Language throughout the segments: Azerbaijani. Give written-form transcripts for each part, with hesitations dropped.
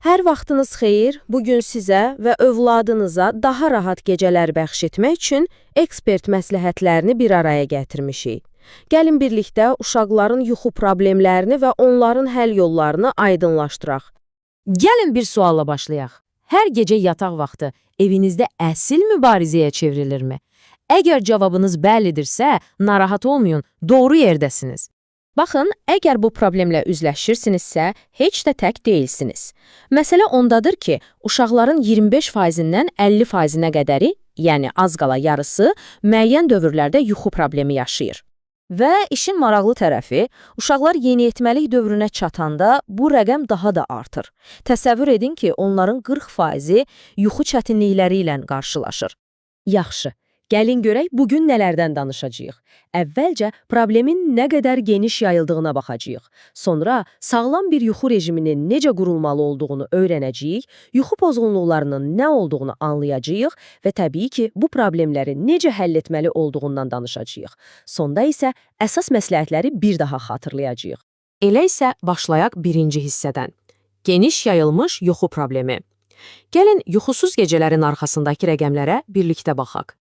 Hər vaxtınız xeyir, bugün sizə və övladınıza daha rahat gecələr bəxş etmək üçün ekspert məsləhətlərini bir araya gətirmişik. Gəlin birlikdə uşaqların yuxu problemlərini və onların həll yollarını aydınlaşdıraq. Gəlin bir sualla başlayaq. Hər gecə yataq vaxtı evinizdə əsl mübarizəyə çevrilirmi? Əgər cavabınız bəlidirsə, narahat olmayın, doğru yerdəsiniz. Baxın, əgər bu problemlə üzləşirsinizsə, heç də tək deyilsiniz. Məsələ ondadır ki, uşaqların 25%-dən 50%-nə qədəri, yəni az qala yarısı, müəyyən dövrlərdə yuxu problemi yaşayır. Və işin maraqlı tərəfi, uşaqlar yeniyetməlik dövrünə çatanda bu rəqəm daha da artır. Təsəvvür edin ki, onların 40%-i yuxu çətinlikləri ilə qarşılaşır. Yaxşı. Gəlin görək, bugün nələrdən danışacağıq. Əvvəlcə, problemin nə qədər geniş yayıldığına baxacağıq. Sonra, sağlam bir yuxu rejiminin necə qurulmalı olduğunu öyrənəcəyik, yuxu pozğunluqlarının nə olduğunu anlayacağıq və təbii ki, bu problemləri necə həll etməli olduğundan danışacağıq. Sonda isə əsas məsləhətləri bir daha xatırlayacağıq. Elə isə başlayaq birinci hissədən. Geniş yayılmış yuxu problemi. Gəlin, yuxusuz gecələrin arxasındakı rəqəmlərə birlikdə baxaq.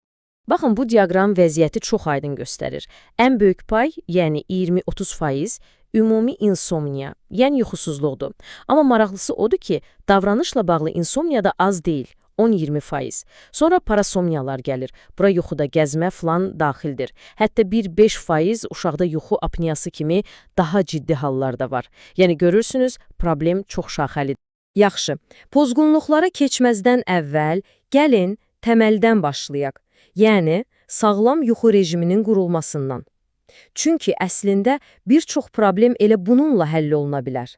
Baxın, bu diaqram vəziyyəti çox aydın göstərir. Ən böyük pay, yəni 20-30%, ümumi insomniya, yəni yuxusuzluqdur. Amma maraqlısı odur ki, davranışla bağlı insomniya da az deyil, 10-20%. Sonra parasomniyalar gəlir. Bura yuxuda gəzmə falan daxildir. Hətta 1-5% uşaqda yuxu apneyası kimi daha ciddi hallar da var. Yəni görürsünüz, problem çox şaxəlidir. Yaxşı, pozğunluqlara keçməzdən əvvəl gəlin təməldən başlayaq. Yəni, sağlam yuxu rejiminin qurulmasından. Çünki əslində bir çox problem elə bununla həll oluna bilər.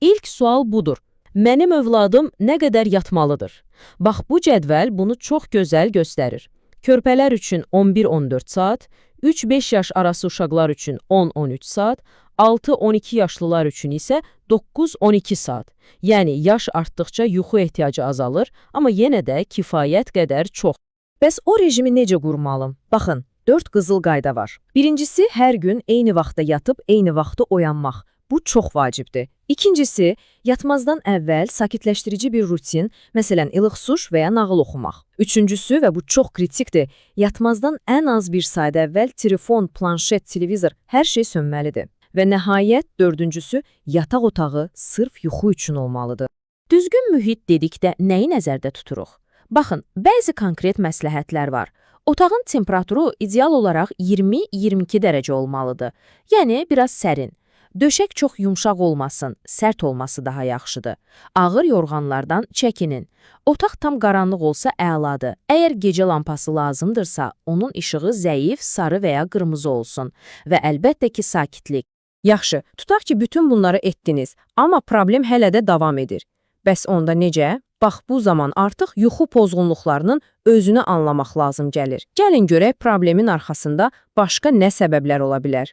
İlk sual budur. Mənim övladım nə qədər yatmalıdır? Bax, bu cədvəl bunu çox gözəl göstərir. Körpələr üçün 11-14 saat, 3-5 yaş arası uşaqlar üçün 10-13 saat, 6-12 yaşlılar üçün isə 9-12 saat. Yəni, yaş artdıqca yuxu ehtiyacı azalır, amma yenə də kifayət qədər çox. Bəs o rejimi necə qurmalı? Baxın, 4 qızıl qayda var. Birincisi, hər gün eyni vaxtda yatıb, eyni vaxtda oyanmaq. Bu çox vacibdir. İkincisi, yatmazdan əvvəl sakitləşdirici bir rutin, məsələn, ilıq suş və ya nağıl oxumaq. Üçüncüsü, və bu çox kritikdir, yatmazdan ən az bir saat əvvəl telefon, planşet, televizor, hər şey sönməlidir. Və nəhayət, dördüncüsü, yataq otağı sırf yuxu üçün olmalıdır. Düzgün mühit dedikdə nəyi nəzərdə tuturuq? Baxın, bəzi konkret məsləhətlər var. Otağın temperaturu ideal olaraq 20-22 dərəcə olmalıdır. Yəni, biraz sərin. Döşək çox yumşaq olmasın, sərt olması daha yaxşıdır. Ağır yorğanlardan çəkinin. Otaq tam qaranlıq olsa əladır. Əgər gecə lampası lazımdırsa, onun işığı zəif, sarı və ya qırmızı olsun. Və əlbəttə ki, sakitlik. Yaxşı, tutaq ki, bütün bunları etdiniz, amma problem hələ də davam edir. Bəs onda necə? Bax, bu zaman artıq yuxu pozğunluqlarının özünü anlamaq lazım gəlir. Gəlin görək problemin arxasında başqa nə səbəblər ola bilər.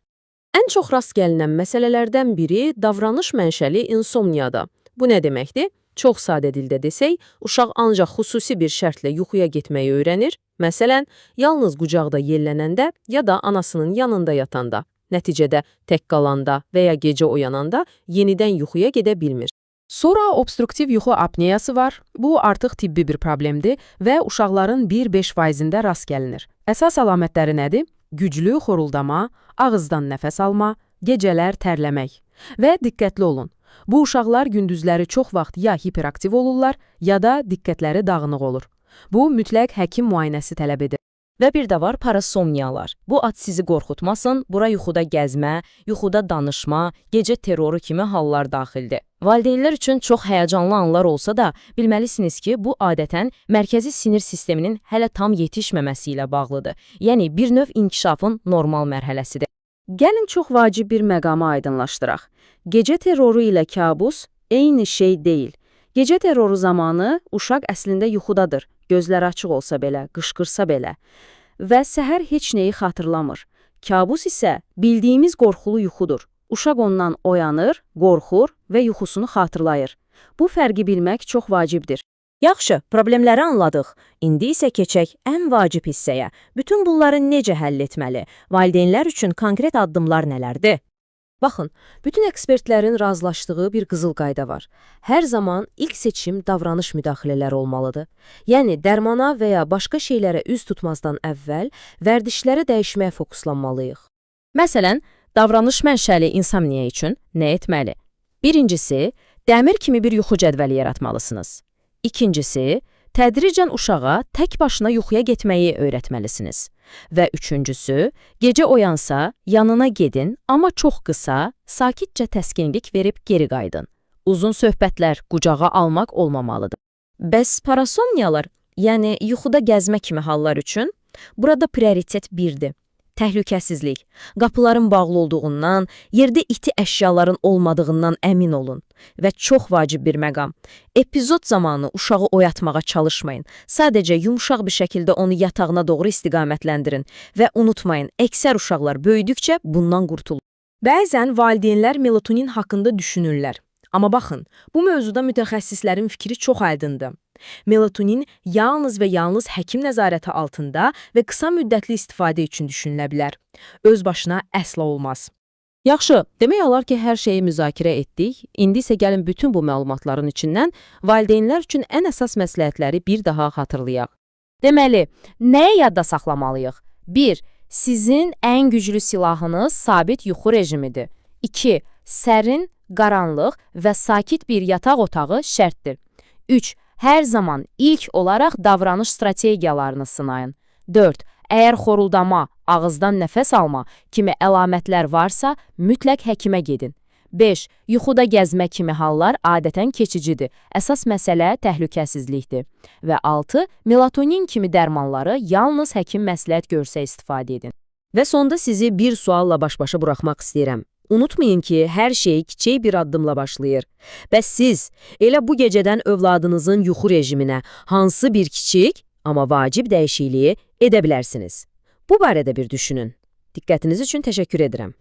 Ən çox rast gəlinən məsələlərdən biri davranış mənşəli insomniyadır. Bu nə deməkdir? Çox sadə dildə desək, uşaq ancaq xüsusi bir şərtlə yuxuya getməyi öyrənir. Məsələn, yalnız qucaqda yellənəndə ya da anasının yanında yatanda. Nəticədə tək qalanda və ya gecə oyananda yenidən yuxuya gedə bilmir. Sonra obstruktiv yuxu apneyası var. Bu artıq tibbi bir problemdir və uşaqların 1-5%-də rast gəlinir. Əsas əlamətləri nədir? Güclü xoruldama, ağızdan nəfəs alma, gecələr tərləmək. Və diqqətli olun. Bu uşaqlar gündüzləri çox vaxt ya hiperaktiv olurlar, ya da diqqətləri dağınıq olur. Bu, mütləq həkim müayinəsi tələb edir. Və bir də var parasomniyalar. Bu ad sizi qorxutmasın, bura yuxuda gəzmə, yuxuda danışma, gecə terroru kimi hallar daxildir. Valideynlər üçün çox həyəcanlı anlar olsa da, bilməlisiniz ki, bu adətən mərkəzi sinir sisteminin hələ tam yetişməməsi ilə bağlıdır. Yəni, bir növ inkişafın normal mərhələsidir. Gəlin çox vacib bir məqamı aydınlaşdıraq. Gecə terroru ilə kabus eyni şey deyil. Gecə terroru zamanı uşaq əslində yuxudadır. Gözləri açıq olsa belə, qışqırsa belə və səhər heç nəyi xatırlamır. Kabus isə bildiyimiz qorxulu yuxudur. Uşaq ondan oyanır, qorxur və yuxusunu xatırlayır. Bu fərqi bilmək çox vacibdir. Yaxşı, problemləri anladıq. İndi isə keçək ən vacib hissəyə. Bütün bunları necə həll etməli? Valideynlər üçün konkret addımlar nələrdir? Baxın, bütün ekspertlərin razılaşdığı bir qızıl qayda var. Hər zaman ilk seçim davranış müdaxilələri olmalıdır. Yəni, dərmana və ya başqa şeylərə üz tutmazdan əvvəl vərdişləri dəyişməyə fokuslanmalıyıq. Məsələn, davranış mənşəli insomniya üçün nə etməli? Birincisi, dəmir kimi bir yuxu cədvəli yaratmalısınız. İkincisi, tədricən uşağa tək başına yuxuya getməyi öyrətməlisiniz. Və üçüncüsü, gecə oyansa, yanına gedin, amma çox qısa, sakitcə təskinlik verib geri qayıdın. Uzun söhbətlər qucağa almaq olmamalıdır. Bəs parasomniyalar, yəni yuxuda gəzmə kimi hallar üçün, burada prioritet 1-dir. Təhlükəsizlik, qapıların bağlı olduğundan, yerdə iti əşyaların olmadığından əmin olun. Və çox vacib bir məqam. Epizod zamanı uşağı oyatmağa çalışmayın. Sadəcə yumşaq bir şəkildə onu yatağına doğru istiqamətləndirin. Və unutmayın, əksər uşaqlar böyüdükcə bundan qurtulur. Bəzən valideynlər melatonin haqqında düşünürlər. Amma baxın, bu mövzuda mütəxəssislərin fikri çox aydındır. Melatonin yalnız və yalnız həkim nəzarəti altında və qısa müddətli istifadə üçün düşünülə bilər. Öz başına əsla olmaz. Yaxşı, demək olar ki, hər şeyi müzakirə etdik. İndi isə gəlin bütün bu məlumatların içindən valideynlər üçün ən əsas məsləhətləri bir daha xatırlayaq. Deməli, nəyə yadda saxlamalıyıq? 1. Sizin ən güclü silahınız sabit yuxu rejimidir. 2. Sərin, qaranlıq və sakit bir yataq otağı şərtdir. 3. Hər zaman ilk olaraq davranış strategiyalarını sınayın. 4. Əgər xoruldama, ağızdan nəfəs alma kimi əlamətlər varsa, mütləq həkimə gedin. 5. Yuxuda gəzmə kimi hallar adətən keçicidir. Əsas məsələ təhlükəsizlikdir. Və 6. Melatonin kimi dərmanları yalnız həkim məsləhət görsə istifadə edin. Və sonda sizi bir sualla baş-başa buraxmaq istəyirəm. Unutmayın ki, hər şey kiçik bir addımla başlayır. Bəs siz elə bu gecədən övladınızın yuxu rejiminə hansı bir kiçik, amma vacib dəyişikliyi edə bilərsiniz? Bu barədə bir düşünün. Diqqətiniz üçün təşəkkür edirəm.